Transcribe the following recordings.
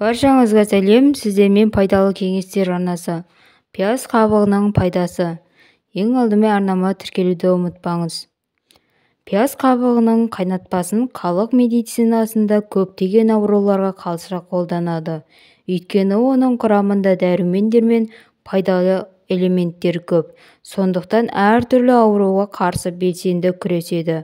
Баршаңызға сәлем, сіздермен пайдалы кеңестер арнасы. Пияз қабығының пайдасы. Ең алдымен арнама тіркелуді ұмытпаңыз. Пияз қабығының қайнатпасын халық медицинасында көптеген ауруларға қарсы қолданады. Өйткені оның құрамында дәрумендер мен пайдалы элементтер көп. Сондықтан әртүрлі ауруға қарсы белсенді күреседі.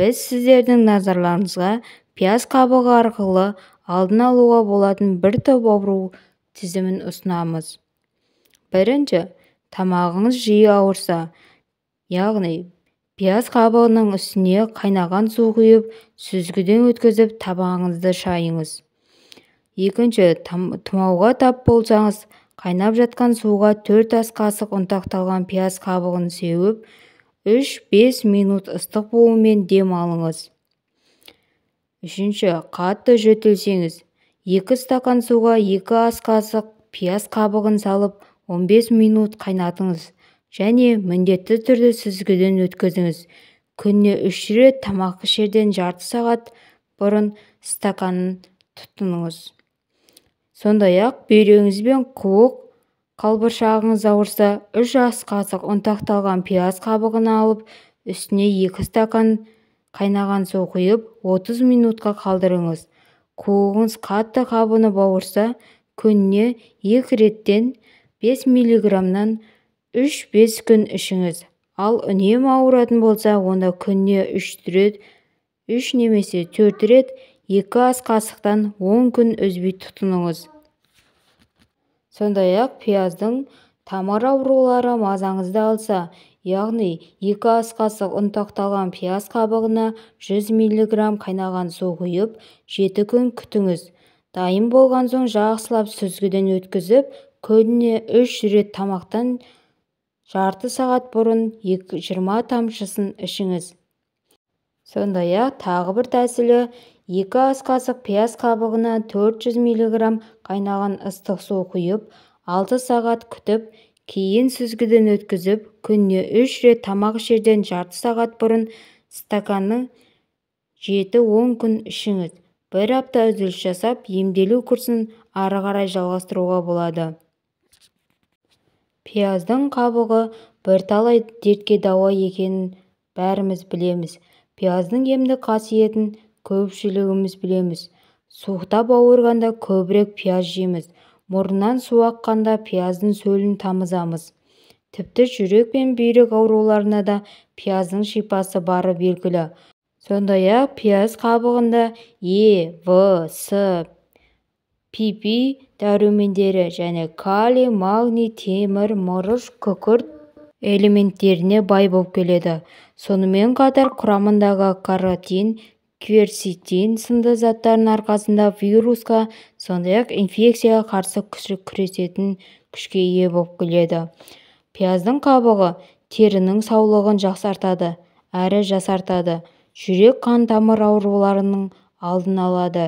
Біз сіздердің назарларыңызға пияз қабығы арқылы алдын алуға болатын бір топ ауру тізімін ұсынамыз. Бірінші, тамағыңыз жиі ауырса, яғни пияз қабығының үстіне қайнаған су құйып, сүзгіден өткізіп тамағыңызды шайыңыз. Екінші, тұмауға тап болсаңыз, қайнап жатқан суға 4 ас қасық ұнтақталған пияз қабығын сеуіп, 3-5 минут ыстық буымен дем алыңыз. Үшінші, қатты жөтелсеңіз, 2 стакан суға 2 ас қасық пияз қабығын салып 15 минут қайнатыңыз және міндетті түрде сүзгіден өткізіңіз. Күніне 3 рет тамақ ішерден жарты сағат бұрын стаканын тұтыныңыз. Сондай-ақ бүйрегіңіз бен қуық қалбыршағыңыз ауырса, 3 ас қасық ұнтақталған пияз қабығын алып, үстіне 2 стакан қайнаған су құйып 30 минутқа қалдырыңыз. Қуығыңыз қатты қабынып ауырса, күніне 2 реттен 5 мг-нан 3-5 күн ішіңіз. Ал үнемі ауыратын болса, онда күніне 3 немесе 4 рет 2 ас қасықтан 10 күн үзбей тұтыныңыз. Сондай-ақ пияздың тамыр аурулары мазаңызды алса, яғни 2 ас қасық ұнтақталған пияз қабығына 100 мг қайнаған су құйып, 7 күн күтіңіз. Дайын болған соң жақсылап сүзгіден өткізіп, күніне 3 рет тамақтан жарты сағат бұрын 20 тамшысын ішіңіз. Сондай-ақ тағы бір тәсілі, 2 ас қасық пияз қабығына 400 мг қайнаған ыстық су құйып, 6 сағат күтіп, кейін сүзгіден өткізіп, күніне 3 рет тамақ ішерден жарты сағат бұрын стаканы 7-10 күн ішіңіз. 1 апта үзіліс жасап, емделу курсын ары қарай жалғастыруға болады. Пияздың қабығы бірталай дертке дауа екенін бәріміз білеміз. Пияздың емдік қасиетін көпшілігіміз білеміз. Суықтап ауырғанда көбірек пияз жейміз. Мұрыннан су аққанда пияздың сөлін тамызамыз. Тіпті жүрек пен бүйрек ауруларына да пияздың шипасы бары белгілі. Сондай-ақ пияз қабығында Е, В, С, Пи дәрумендері және калий, магний, темір, мырыш, күкірт элементтеріне бай болып келеді. Сонымен қатар құрамындағы каротин, кверцетин сынды заттардың арқасында вирусқа, сондай-ақ инфекцияға қарсы күресетін күшке ие болып келеді. Пияздың қабығы терінің саулығын жақсартады әрі жасартады. Жүрек қан тамыр ауруларының алдын алады.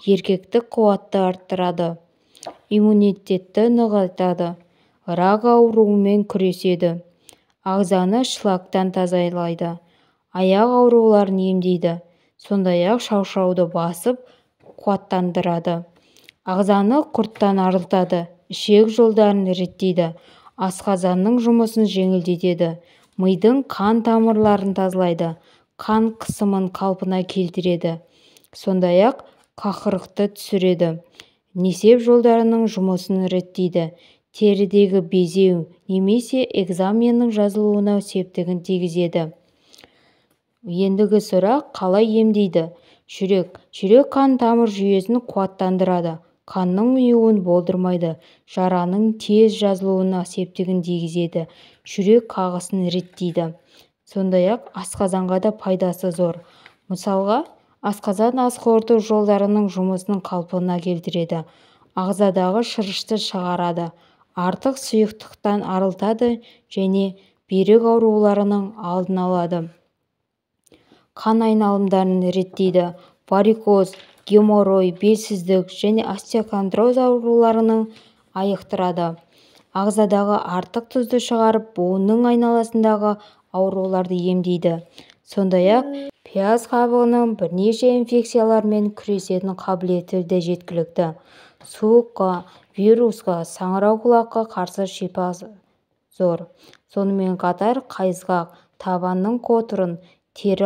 Еркектік қуатты арттырады. Иммунитетті нығайтады. Рак ауруымен күреседі. Ағзаны шлактан тазалайды. Аяқ ауруларын емдейді. Сондай-ақ шаршауды басып, қуаттандырады. Ағзаны құрттан арылтады. Ішек жолдарын реттейді. Асқазанның жұмысын жеңілдетеді. Мидың қан тамырларын тазалайды. Қан қысымын қалпына келтіреді. Сондай-ақ қақырықты түсіреді. Несеп жолдарының жұмысын реттейді. Терідегі безеу немесе экзаменнің жазылуына септігін тигізеді. Ендігі сұрақ, қалай емдейді? Жүрек қан тамыр жүйесін қуаттандырады. Қанның ұюын болдырмайды. Жараның тез жазылуына септігін тигізеді. Жүрек қағысын реттейді. Сондай-ақ асқазанға да пайдасы зор. Мысалға, асқазан ас қорыту жолдарының жұмысын қалпына келтіреді. Ағзадағы шырышты шығарады. Артық сұйықтықтан арылтады және бүйрек ауруларының алдын алады. Қан айналымдарын реттейді. Варикоз, геморрой, белсіздік және остеохондроз ауруларының айықтырады. Ағзадағы артық тұзды шығарып, буынның айналасындағы ауруларды емдейді. Сондай-ақ Пияз қабығының бірнеше инфекциялармен күресетін қабілеті де жеткілікті. Суыққа, вирусқа, саңырауқұлаққа қарсы шипа зор. Сонымен қатар қайызғақ, табанның қотырын, тері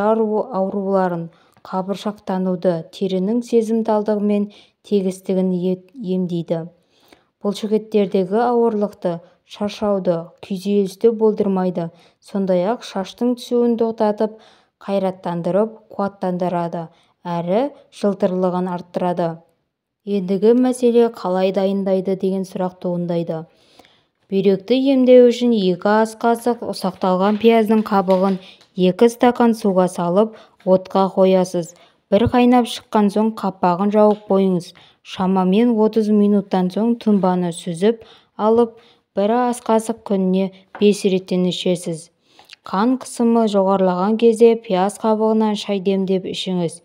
ауруларын, қабыршақтануды, терінің сезімталдығы мен тегістігін емдейді. Бұлшықеттердегі ауырлықты, шаршауды, күйзелісті болдырмайды. Сондай-ақ шаштың түсуін тоқтатып, қайраттандырып, қуаттандырады әрі жылтырлығын арттырады. Ендігі мәселе қалай дайындайды деген сұрақ туындайды. Бүйректі емдеу үшін 2 ас қасық ұсақталған пияздың қабығын 2 стакан суға салып, отқа қоясыз. Бір қайнап шыққан соң қапағын жауып қойыңыз. Шамамен 30 минуттан соң тұнбаны сүзіп алып, 1 ас қасық күніне 5 реттен ішесіз. Қан қысымы жоғарылаған кезде пияз қабығынан шай демдеп ішіңіз.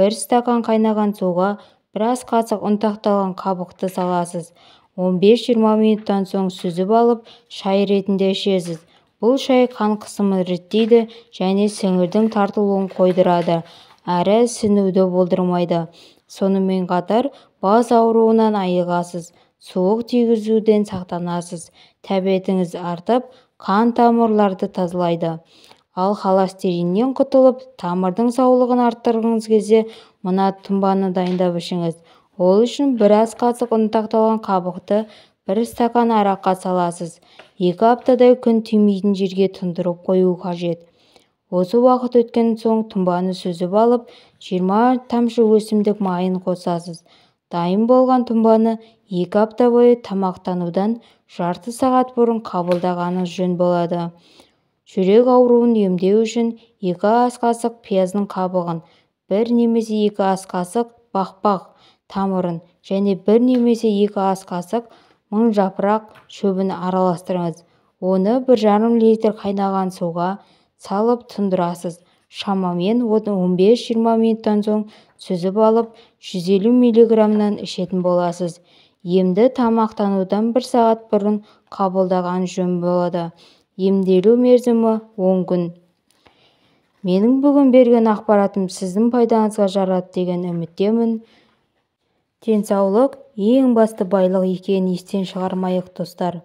1 стакан қайнаған суға 1 ас қасық ұнтақталған қабықты саласыз. 15-20 минуттан соң сүзіп алып, шай ретінде ішесіз. Бұл шай қан қысымын реттейді және сіңірдің тартылуын қойдырады, әрі ісінуді болдырмайды. Сонымен қатар бас ауруынан айығасыз, суық тигізуден сақтанасыз, тәбетіңіз артып, қан тамырларды тазалайды. Ал холестериннен құтылып, тамырдың саулығын арттырғыңыз келсе, мына тұнбаны дайындап ішіңіз. Ол үшін 1 ас қасық ұнтақталған қабықты 1 стакан араққа саласыз. 2 аптадай күн тимейтін жерге тұндырып қою қажет. Осы уақыт өткен соң тұнбаны сүзіп алып, 20 тамшы өсімдік майын қосасыз. Дайын болған тұнбаны 2 апта бойы тамақтанудан жарты сағат бұрын қабылдағаныңыз жөн болады. Жүрек ауруын емдеу үшін 2 ас қасық пияздың қабығын, 1 немесе 2 ас қасық бақбақ тамырын және 1 немесе 2 ас қасық мыңжапырақ шөбін араластырыңыз. Оны 1,5 литр қайнаған суға салып тұндырасыз. Шамамен 15-20 минуттан соң сүзіп алып, 150 мг-нан ішетін боласыз. Емді тамақтанудан 1 сағат бұрын қабылдаған жөн болады. Емделу мерзімі 10 күн. Менің бүгін берген ақпаратым сіздің пайдаңызға жарады деген үміттемін. Денсаулық ең басты байлық екенін естен шығармайық, достар.